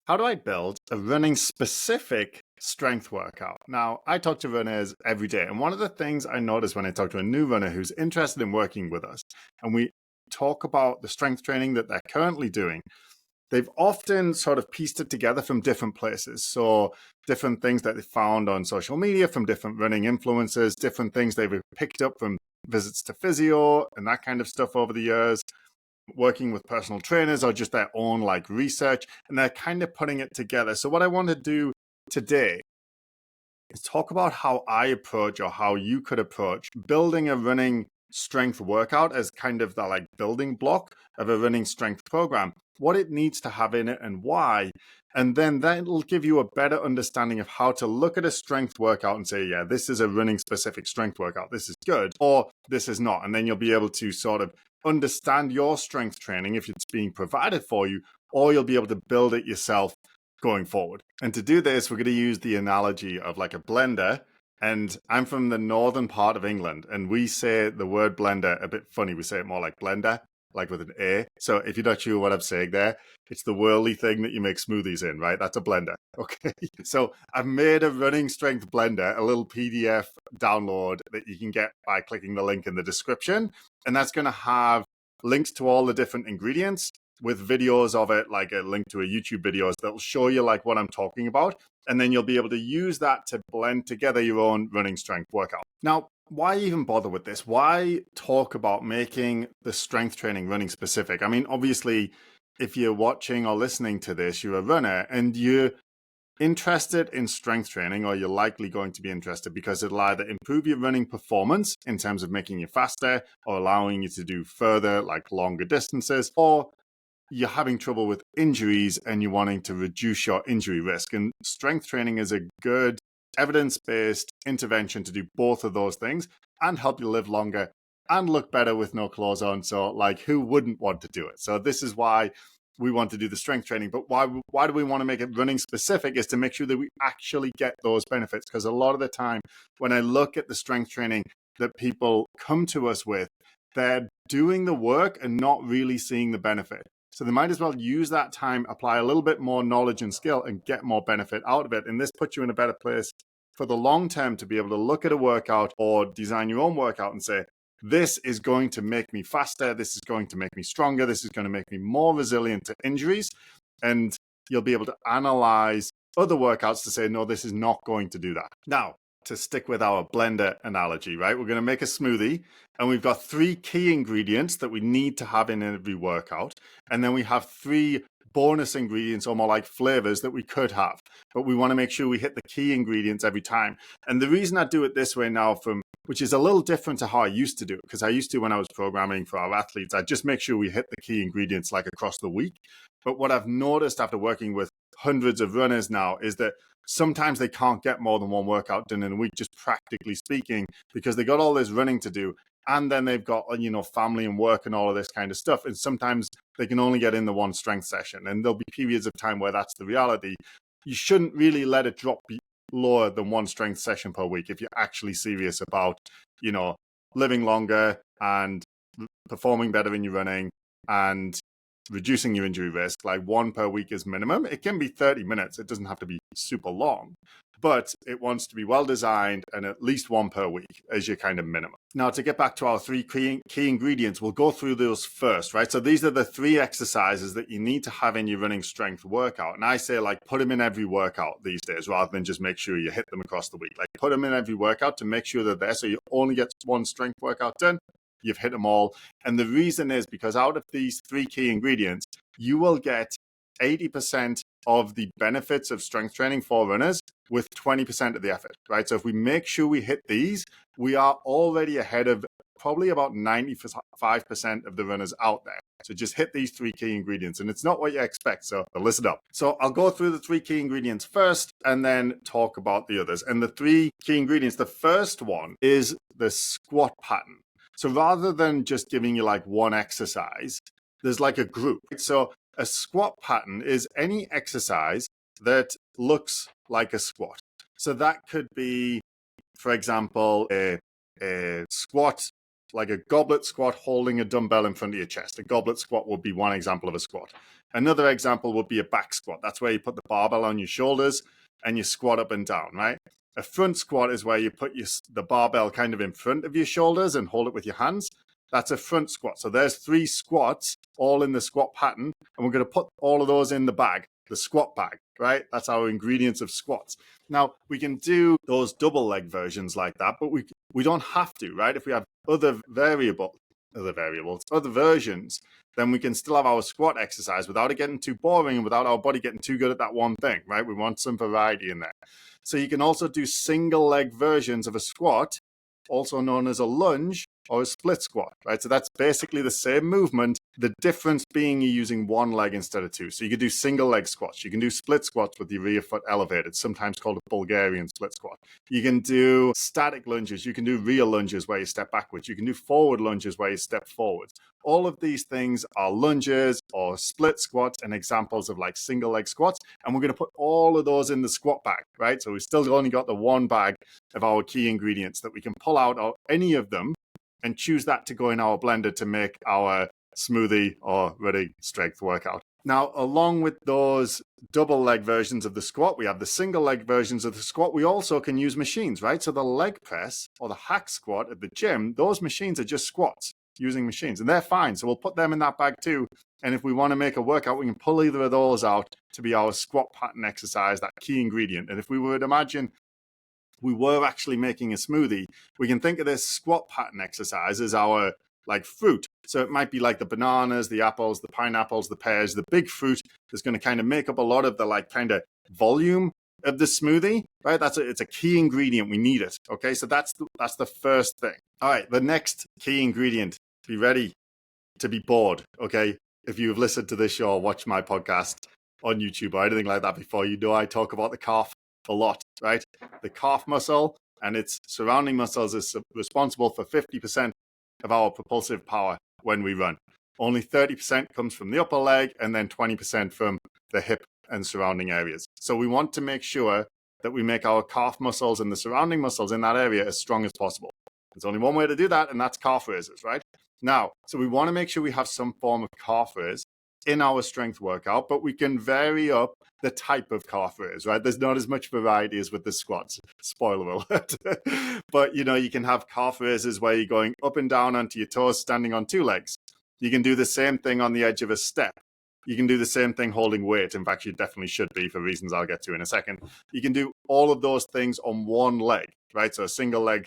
How do I build a running specific strength workout? Now, I talk to runners every day. And one of the things I notice when I talk to a new runner who's interested in working with us, and we talk about the strength training that they're currently doing, they've often sort of pieced it together from different places. So different things that they found on social media from different running influencers, different things they've picked up from visits to physio and that kind of stuff over the years, working with personal trainers or just their own like research, and they're kind of putting it together. So what I want to do today is talk about how I approach, or how you could approach, building a running strength workout as kind of the like building block of a running strength program, what it needs to have in it and why. And then that'll give you a better understanding of how to look at a strength workout and say, yeah, this is a running specific strength workout. This is good, or this is not. And then you'll be able to sort of understand your strength training if it's being provided for you, or you'll be able to build it yourself going forward. And to do this, we're going to use the analogy of like a blender. And I'm from the northern part of England, and we say the word blender a bit funny. We say it more like blender, like with an A. So if you're not sure what I'm saying there, it's the whirly thing that you make smoothies in, right? That's a blender. Okay. So I've made a running strength blender, a little PDF download that you can get by clicking the link in the description. And that's going to have links to all the different ingredients with videos of it, like a link to a YouTube videos that'll show you like what I'm talking about. And then you'll be able to use that to blend together your own running strength workout. Now, why even bother with this? Why talk about making the strength training running specific? I mean, obviously, if you're watching or listening to this, you're a runner and you're interested in strength training, or you're likely going to be interested because it'll either improve your running performance in terms of making you faster or allowing you to do further, like longer distances, or you're having trouble with injuries and you're wanting to reduce your injury risk. And strength training is a good evidence-based intervention to do both of those things and help you live longer and look better with no clothes on. So like, who wouldn't want to do it? So this is why we want to do the strength training. But why do we want to make it running specific is to make sure that we actually get those benefits. Because a lot of the time when I look at the strength training that people come to us with, they're doing the work and not really seeing the benefit. So they might as well use that time, apply a little bit more knowledge and skill and get more benefit out of it. And this puts you in a better place for the long term to be able to look at a workout or design your own workout and say, this is going to make me faster. This is going to make me stronger. This is going to make me more resilient to injuries. And you'll be able to analyze other workouts to say, no, this is not going to do that. Now, to stick with our blender analogy, right? We're going to make a smoothie and we've got 3 key ingredients that we need to have in every workout. And then we have 3 bonus ingredients, or more like flavors, that we could have, but we want to make sure we hit the key ingredients every time. And the reason I do it this way now, which is a little different to how I used to do it, because I used to, when I was programming for our athletes, I just make sure we hit the key ingredients like across the week. But what I've noticed after working with hundreds of runners now is that sometimes they can't get more than one workout done in a week, just practically speaking, because they got all this running to do. And then they've got, family and work and all of this kind of stuff. And sometimes they can only get in the one strength session. And there'll be periods of time where that's the reality. You shouldn't really let it drop lower than one strength session per week if you're actually serious about, living longer and performing better in your running and reducing your injury risk. Like 1 per week is minimum. It can be 30 minutes. It doesn't have to be super long, but it wants to be well designed and at least 1 per week as your kind of minimum. Now, to get back to our 3 key ingredients, we'll go through those first, right? So these are the 3 exercises that you need to have in your running strength workout. And I say, like, put them in every workout these days rather than just make sure you hit them across the week. Like, put them in every workout to make sure they're there. So you only get 1 strength workout done. You've hit them all. And the reason is because out of these 3 key ingredients, you will get 80% of the benefits of strength training for runners with 20% of the effort, right? So if we make sure we hit these, we are already ahead of probably about 95% of the runners out there. So just hit these 3 key ingredients, and it's not what you expect, so listen up. So I'll go through the 3 key ingredients first and then talk about the others. And the 3 key ingredients, the first one is the squat pattern. So rather than just giving you like one exercise, there's like a group. So a squat pattern is any exercise that looks like a squat. So that could be, for example, a squat, like a goblet squat holding a dumbbell in front of your chest. A goblet squat would be one example of a squat. Another example would be a back squat. That's where you put the barbell on your shoulders and you squat up and down, right? A front squat is where you put the barbell kind of in front of your shoulders and hold it with your hands. That's a front squat. So there's 3 squats all in the squat pattern, and we're going to put all of those in the bag, the squat bag, right? That's our ingredients of squats. Now, we can do those double leg versions like that, but we don't have to, right? If we have other versions, then we can still have our squat exercise without it getting too boring and without our body getting too good at that one thing, right? We want some variety in there. So you can also do single leg versions of a squat, also known as a lunge or a split squat, right? So that's basically the same movement, the difference being you're using one leg instead of 2. So you can do single leg squats. You can do split squats with your rear foot elevated, sometimes called a Bulgarian split squat. You can do static lunges. You can do rear lunges where you step backwards. You can do forward lunges where you step forwards. All of these things are lunges or split squats and examples of like single leg squats. And we're going to put all of those in the squat bag, right? So we've still only got the one bag of our key ingredients that we can pull out of any of them and choose that to go in our blender to make our smoothie or running strength workout. Now, along with those double leg versions of the squat, we have the single leg versions of the squat. We also can use machines, right? So the leg press or the hack squat at the gym, those machines are just squats using machines, and they're fine. So we'll put them in that bag too. And if we want to make a workout, we can pull either of those out to be our squat pattern exercise, that key ingredient. And if we would imagine we were actually making a smoothie, we can think of this squat pattern exercise as our like fruit. So it might be like the bananas, the apples, the pineapples, the pears, the big fruit that's going to kind of make up a lot of the like kind of volume of the smoothie, right? It's a key ingredient. We need it. Okay, so that's the first thing. All right, the next key ingredient. Be ready to be bored. Okay, if you've listened to this show or watched my podcast on YouTube or anything like that before, you know I talk about the calf a lot, right? The calf muscle and its surrounding muscles is responsible for 50% of our propulsive power when we run. Only 30% comes from the upper leg and then 20% from the hip and surrounding areas. So we want to make sure that we make our calf muscles and the surrounding muscles in that area as strong as possible. There's only one way to do that, and that's calf raises, right? Now, so we want to make sure we have some form of calf raise in our strength workout, but we can vary up the type of calf raise, right? There's not as much variety as with the squats, spoiler alert. But, you can have calf raises where you're going up and down onto your toes, standing on 2 legs. You can do the same thing on the edge of a step. You can do the same thing holding weight. In fact, you definitely should be for reasons I'll get to in a second. You can do all of those things on one leg, right? So a single leg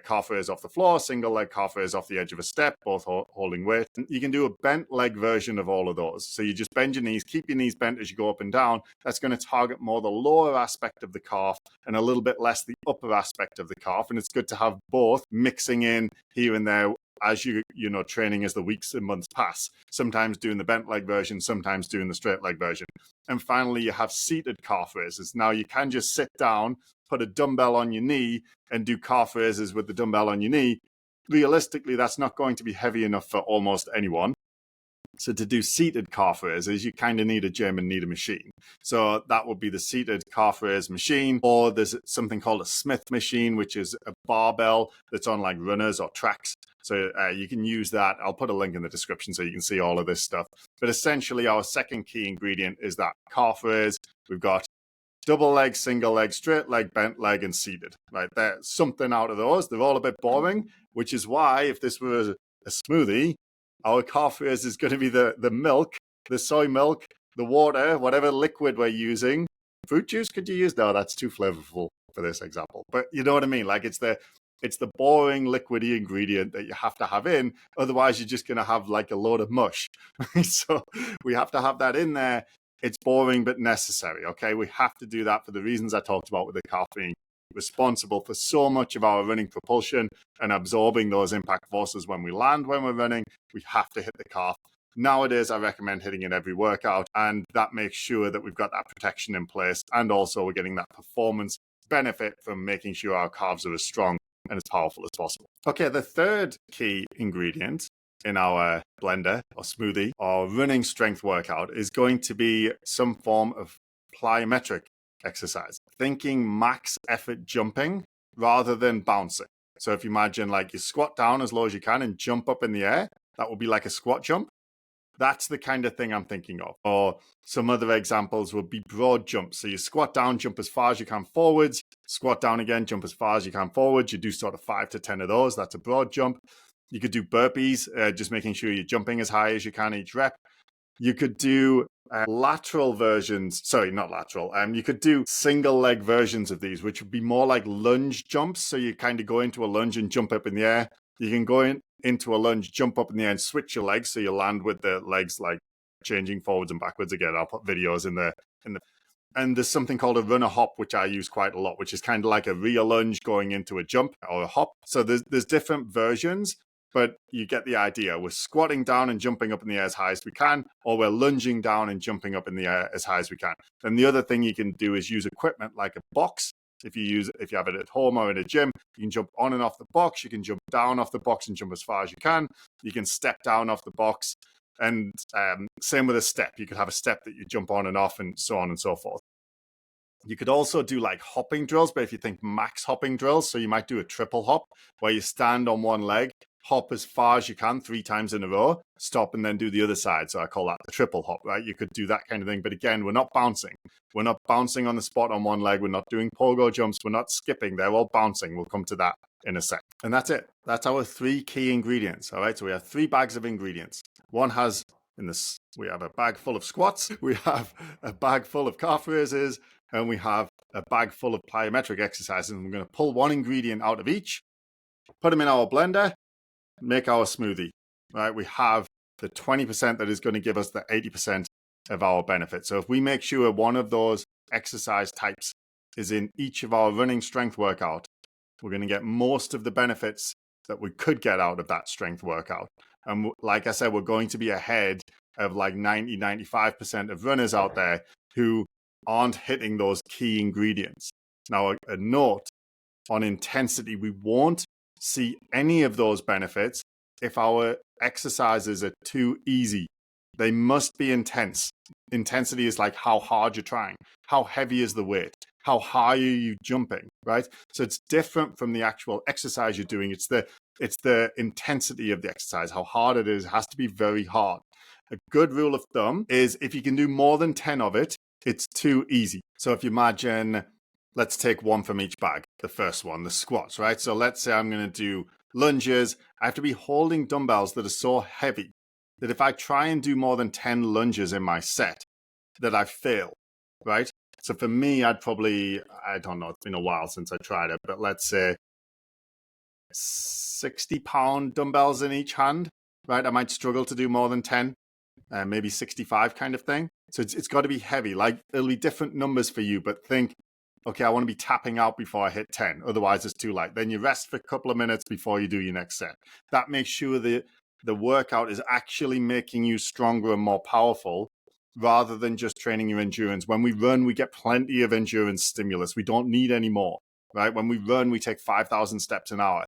calf raise off the floor, single leg calf raise off the edge of a step, both holding weight. You can do a bent leg version of all of those. So you just bend your knees, keep your knees bent as you go up and down. That's going to target more the lower aspect of the calf and a little bit less the upper aspect of the calf. And it's good to have both mixing in here and there as training as the weeks and months pass. Sometimes doing the bent leg version, sometimes doing the straight leg version. And finally, you have seated calf raises. Now you can just sit down, put a dumbbell on your knee and do calf raises with the dumbbell on your knee. Realistically, that's not going to be heavy enough for almost anyone. So to do seated calf raises, you kind of need a gym and need a machine. So that would be the seated calf raise machine, or there's something called a Smith machine, which is a barbell that's on like runners or tracks. So you can use that. I'll put a link in the description so you can see all of this stuff. But essentially, our second key ingredient is that calf raise. We've got double leg, single leg, straight leg, bent leg, and seated, right? There's something out of those. They're all a bit boring, which is why if this were a smoothie, our calf raise is going to be the milk, the soy milk, the water, whatever liquid we're using. Fruit juice could you use? No, that's too flavorful for this example. But you know what I mean? Like it's the boring liquidy ingredient that you have to have in. Otherwise, you're just going to have like a load of mush. So we have to have that in there. It's boring but necessary, okay? We have to do that for the reasons I talked about with the calf being responsible for so much of our running propulsion and absorbing those impact forces when we land, when we're running. We have to hit the calf. Nowadays, I recommend hitting it every workout, and that makes sure that we've got that protection in place, and also we're getting that performance benefit from making sure our calves are as strong and as powerful as possible. Okay, the third key ingredient in our blender or smoothie or running strength workout is going to be some form of plyometric exercise. Thinking max effort jumping rather than bouncing. So if you imagine like you squat down as low as you can and jump up in the air, that would be like a squat jump. That's the kind of thing I'm thinking of. Or some other examples would be broad jumps. So you squat down, jump as far as you can forwards, squat down again, jump as far as you can forwards. You do sort of 5 to 10 of those. That's a broad jump. You could do burpees, just making sure you're jumping as high as you can each rep. You could do lateral versions. Sorry, not lateral. You could do single leg versions of these, which would be more like lunge jumps. So you kind of go into a lunge and jump up in the air. You can go into a lunge, jump up in the air and switch your legs. So you land with the legs like changing forwards and backwards again. I'll put videos in the and there's something called a runner hop, which I use quite a lot, which is kind of like a rear lunge going into a jump or a hop. So there's different versions, but you get the idea. We're squatting down and jumping up in the air as high as we can, or we're lunging down and jumping up in the air as high as we can. And the other thing you can do is use equipment like a box. If you have it at home or in a gym, you can jump on and off the box. You can jump down off the box and jump as far as you can. You can step down off the box. And same with a step. You could have a step that you jump on and off and so on and so forth. You could also do like hopping drills, but if you think max hopping drills, so you might do a triple hop where you stand on one leg, hop as far as you can 3 times in a row, stop and then do the other side. So I call that the triple hop, right? You could do that kind of thing. But again, we're not bouncing. We're not bouncing on the spot on one leg. We're not doing pogo jumps. We're not skipping. They're all bouncing. We'll come to that in a sec. And that's it. That's our 3 key ingredients. All right. So we have 3 bags of ingredients. One has we have a bag full of squats. We have a bag full of calf raises. And we have a bag full of plyometric exercises. And we're going to pull one ingredient out of each, put them in our blender, make our smoothie, right? We have the 20% that is going to give us the 80% of our benefit. So if we make sure one of those exercise types is in each of our running strength workout, we're going to get most of the benefits that we could get out of that strength workout. And like I said, we're going to be ahead of like 95% of runners out there who aren't hitting those key ingredients. Now, a note on intensity, we won't see any of those benefits if our exercises are too easy. They must be intense. Intensity is like how hard you're trying, how heavy is the weight, how high are you jumping, right? So it's different from the actual exercise you're doing. It's the intensity of the exercise, how hard it is. It has to be very hard. A good rule of thumb is if you can do more than 10 of it, it's too easy. So if you imagine, let's take one from each bag. The first one, the squats, right? So let's say I'm going to do lunges. I have to be holding dumbbells that are so heavy that if I try and do more than 10 lunges in my set, that I fail, right? So for me, I don't know, it's been a while since I tried it, but let's say 60-pound dumbbells in each hand, right? I might struggle to do more than 10. Maybe 65 kind of thing. So it's got to be heavy. Like it'll be different numbers for you, but think, okay, I want to be tapping out before I hit 10. Otherwise, it's too light. Then you rest for a couple of minutes before you do your next set. That makes sure that the workout is actually making you stronger and more powerful rather than just training your endurance. When we run, we get plenty of endurance stimulus. We don't need any more, right? When we run, we take 5,000 steps an hour.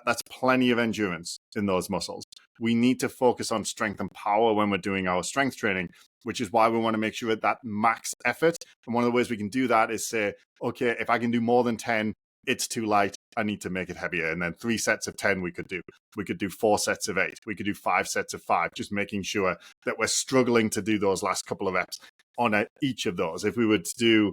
That's plenty of endurance in those muscles. We need to focus on strength and power when we're doing our strength training, which is why we want to make sure that max effort. And one of the ways we can do that is say, okay, if I can do more than 10, it's too light. I need to make it heavier. And then 3 sets of 10 we could do. We could do 4 sets of 8. We could do 5 sets of 5, just making sure that we're struggling to do those last couple of reps on each of those. If we were to do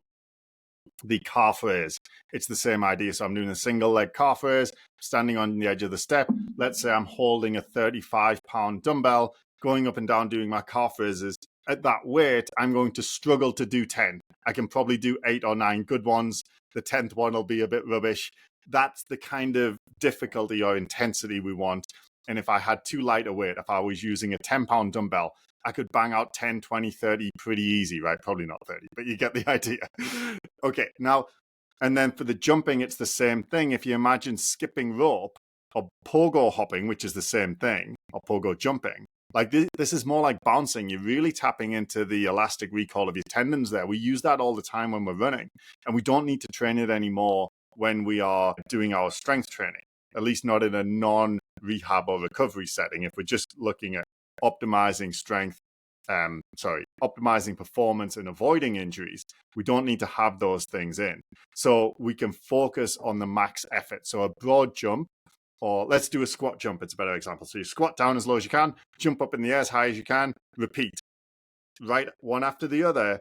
the calf raise, it's the same idea. So I'm doing a single leg calf raise, standing on the edge of the step. Let's say I'm holding a 35-pound dumbbell, going up and down doing my calf raises. At that weight, I'm going to struggle to do 10. I can probably do 8 or 9 good ones. The 10th one will be a bit rubbish. That's the kind of difficulty or intensity we want. And if I had too light a weight, if I was using a 10-pound dumbbell, I could bang out 10, 20, 30 pretty easy, right? Probably not 30, but you get the idea. Okay, now, and then for the jumping, it's the same thing. If you imagine skipping rope or pogo hopping, which is the same thing, or pogo jumping, like this is more like bouncing. You're really tapping into the elastic recall of your tendons there. We use that all the time when we're running, and we don't need to train it anymore when we are doing our strength training, at least not in a non-rehab or recovery setting. If we're just looking at optimizing strength, optimizing performance and avoiding injuries, we don't need to have those things in. So we can focus on the max effort. So a broad jump or let's do a squat jump. It's a better example. So you squat down as low as you can, jump up in the air as high as you can, repeat, right? One after the other,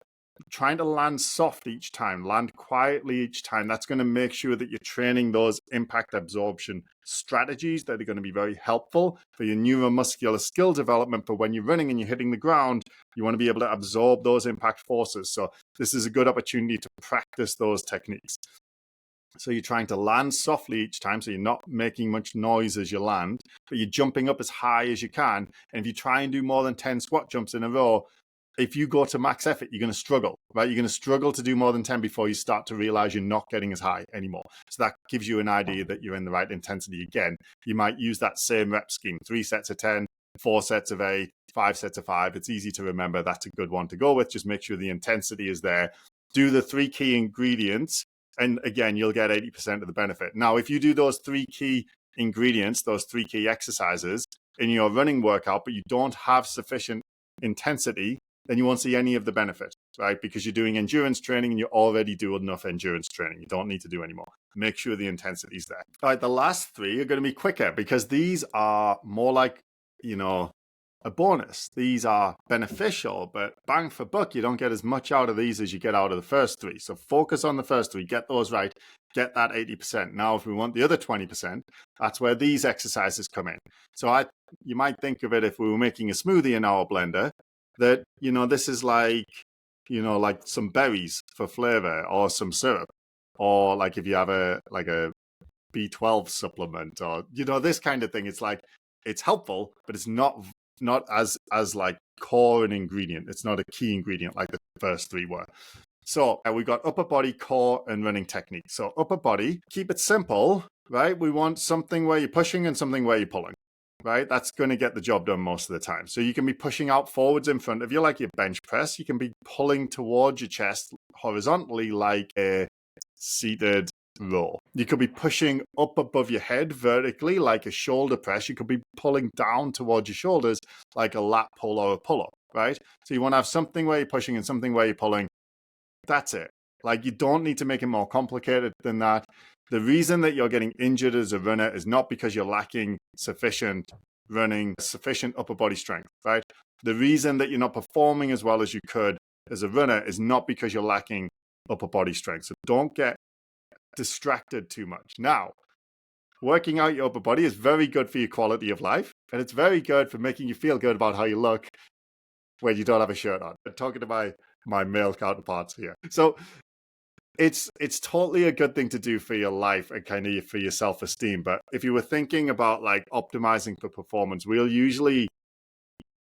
trying to land soft each time, land quietly each time. That's going to make sure that you're training those impact absorption strategies that are going to be very helpful for your neuromuscular skill development. For when you're running and you're hitting the ground, you want to be able to absorb those impact forces. So this is a good opportunity to practice those techniques. So you're trying to land softly each time, so you're not making much noise as you land, but you're jumping up as high as you can. And if you try and do more than 10 squat jumps in a row, if you go to max effort, you're going to struggle, right? You're going to struggle to do more than 10 before you start to realize you're not getting as high anymore. So that gives you an idea that you're in the right intensity again. You might use that same rep scheme, 3 sets of 10, 4 sets of 8, 5 sets of 5. It's easy to remember. That's a good one to go with. Just make sure the intensity is there. Do the 3 key ingredients, and again, you'll get 80% of the benefit. Now, if you do those 3 key ingredients, those 3 key exercises in your running workout, but you don't have sufficient intensity, then you won't see any of the benefit, right? Because you're doing endurance training and you already do enough endurance training. You don't need to do any more. Make sure the intensity is there. All right, the last 3 are going to be quicker because these are more like, a bonus. These are beneficial, but bang for buck, you don't get as much out of these as you get out of the first 3. So focus on the first 3, get those right, get that 80%. Now, if we want the other 20%, that's where these exercises come in. So you might think of it, if we were making a smoothie in our blender, that, this is like, like some berries for flavor, or some syrup, or like if you have a B12 supplement, or, this kind of thing. It's like, it's helpful, but it's not as like core an ingredient. It's not a key ingredient like the first 3 were. So we've got upper body, core, and running technique. So upper body, keep it simple, right? We want something where you're pushing and something where you're pulling, right? That's going to get the job done most of the time. So you can be pushing out forwards in front of you like your bench press. You can be pulling towards your chest horizontally like a seated row. You could be pushing up above your head vertically like a shoulder press. You could be pulling down towards your shoulders like a lat pull or a pull-up, right? So you want to have something where you're pushing and something where you're pulling. That's it. Like, you don't need to make it more complicated than that. The reason that you're getting injured as a runner is not because you're lacking sufficient upper body strength, right? The reason that you're not performing as well as you could as a runner is not because you're lacking upper body strength. So don't get distracted too much. Now, working out your upper body is very good for your quality of life, and it's very good for making you feel good about how you look when you don't have a shirt on. I'm talking to my male counterparts here. So it's totally a good thing to do for your life and kind of for your self-esteem. But if you were thinking about like optimizing for performance, we'll usually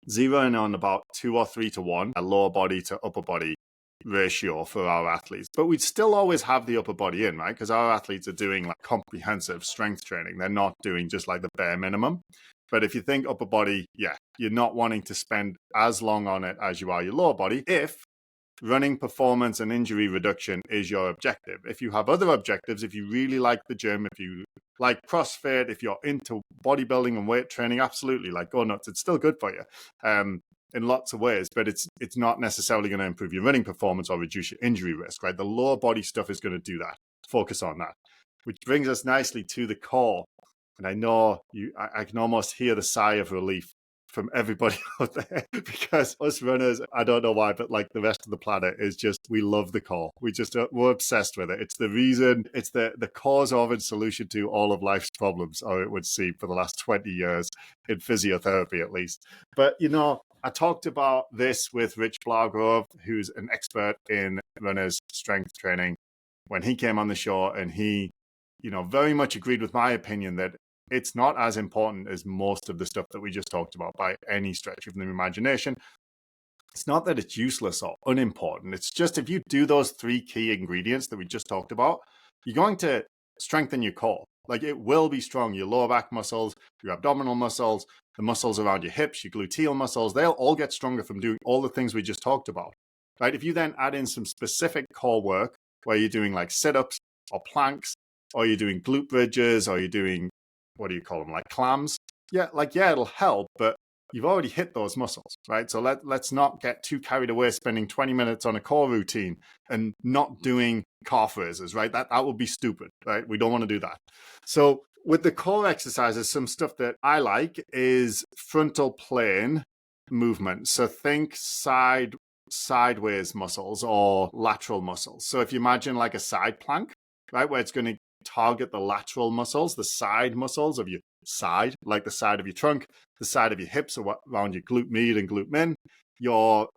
zero in on about 2 or 3 to 1, a lower body to upper body ratio for our athletes. But we'd still always have the upper body in, right? Because our athletes are doing like comprehensive strength training. They're not doing just like the bare minimum. But if you think upper body, yeah, you're not wanting to spend as long on it as you are your lower body if running performance and injury reduction is your objective. If you have other objectives, if you really like the gym, if you like CrossFit, if you're into bodybuilding and weight training, absolutely, like, go nuts. It's still good for you in lots of ways, but it's not necessarily going to improve your running performance or reduce your injury risk, right? The lower body stuff is going to do that. Focus on that. Which brings us nicely to the core. And I know I can almost hear the sigh of relief from everybody out there, because us runners, I don't know why, but like the rest of the planet, is just, we love the core. We're obsessed with it. It's the reason, it's the cause of and solution to all of life's problems, or it would seem, for the last 20 years in physiotherapy at least. But I talked about this with Rich Blagrove, who's an expert in runners' strength training, when he came on the show, and he, very much agreed with my opinion that it's not as important as most of the stuff that we just talked about by any stretch of the imagination. It's not that it's useless or unimportant. It's just, if you do those 3 key ingredients that we just talked about, you're going to strengthen your core. Like, it will be strong. Your lower back muscles, your abdominal muscles, the muscles around your hips, your gluteal muscles, they'll all get stronger from doing all the things we just talked about, right? If you then add in some specific core work where you're doing like sit-ups or planks, or you're doing glute bridges, or you're doing, what do you call them, like clams? Yeah, it'll help, but you've already hit those muscles, right? So let's not get too carried away spending 20 minutes on a core routine and not doing calf raises, right? That would be stupid, right? We don't want to do that. So with the core exercises, some stuff that I like is frontal plane movement. So think sideways muscles or lateral muscles. So if you imagine like a side plank, right, where it's going to target the lateral muscles, the side muscles of your side, like the side of your trunk, the side of your hips around your glute med and glute min, your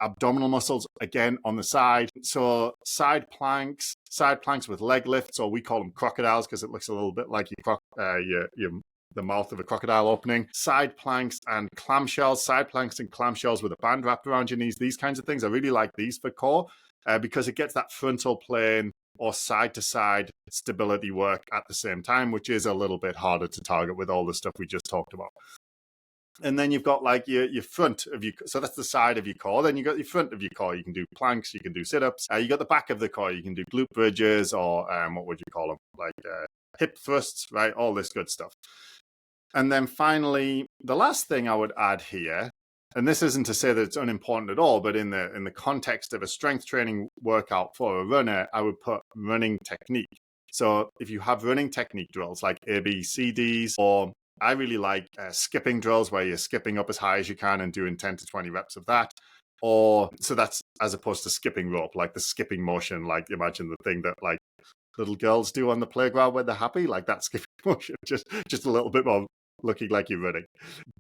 abdominal muscles again on the side. So side planks with leg lifts, or we call them crocodiles because it looks a little bit like the mouth of a crocodile opening. Side planks and clamshells with a band wrapped around your knees. These kinds of things, I really like these for core because it gets that frontal plane or side-to-side stability work at the same time, which is a little bit harder to target with all the stuff we just talked about. And then you've got like your front of your, so that's the side of your core. Then you got your front of your core. You can do planks, you can do sit-ups. You got the back of the core. You can do glute bridges or what would you call them? Like hip thrusts, right? All this good stuff. And then finally, the last thing I would add here, and this isn't to say that it's unimportant at all, but in the context of a strength training workout for a runner, I would put running technique. So if you have running technique drills like ABCDs, or I really like skipping drills where you're skipping up as high as you can and doing 10 to 20 reps of that. Or so that's as opposed to skipping rope, like the skipping motion, like imagine the thing that like little girls do on the playground when they're happy, like that skipping motion, just a little bit more looking like you're running.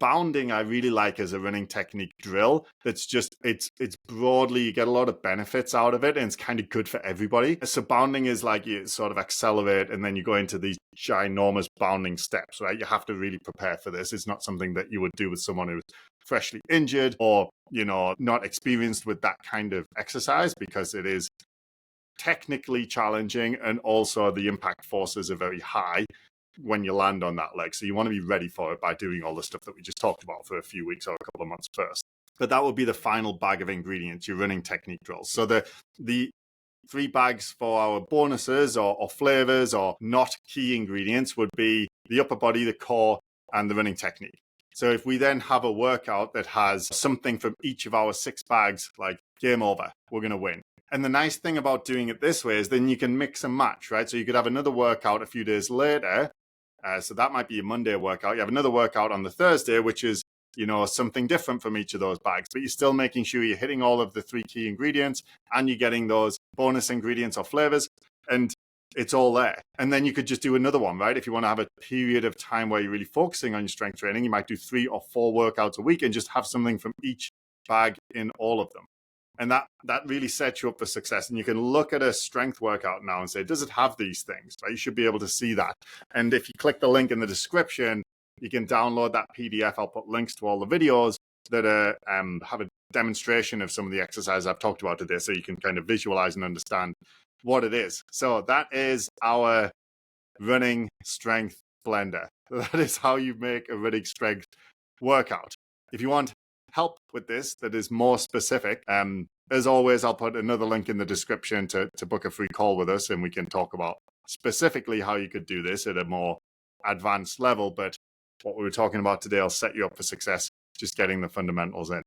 Bounding, I really like as a running technique drill. That's just, it's broadly, you get a lot of benefits out of it and it's kind of good for everybody. So bounding is like you sort of accelerate and then you go into these ginormous bounding steps, right? You have to really prepare for this. It's not something that you would do with someone who's freshly injured or, not experienced with that kind of exercise because it is technically challenging and also the impact forces are very high when you land on that leg. So you want to be ready for it by doing all the stuff that we just talked about for a few weeks or a couple of months first. But that would be the final bag of ingredients, your running technique drills. So the 3 bags for our bonuses or flavors or not key ingredients would be the upper body, the core, and the running technique. So if we then have a workout that has something from each of our 6 bags, like game over, we're going to win. And the nice thing about doing it this way is then you can mix and match, right? So you could have another workout a few days later. So that might be a Monday workout. You have another workout on the Thursday, which is, something different from each of those bags, but you're still making sure you're hitting all of the 3 key ingredients and you're getting those bonus ingredients or flavors and it's all there. And then you could just do another one, right? If you want to have a period of time where you're really focusing on your strength training, you might do 3 or 4 workouts a week and just have something from each bag in all of them. And that really sets you up for success. And you can look at a strength workout now and say, does it have these things? Right? You should be able to see that. And if you click the link in the description, you can download that PDF. I'll put links to all the videos that have a demonstration of some of the exercises I've talked about today, so you can kind of visualize and understand what it is. So that is our running strength blender. That is how you make a running strength workout. If you want help with this that is more specific, as always, I'll put another link in the description to book a free call with us and we can talk about specifically how you could do this at a more advanced level. But what we were talking about today will set you up for success, just getting the fundamentals in.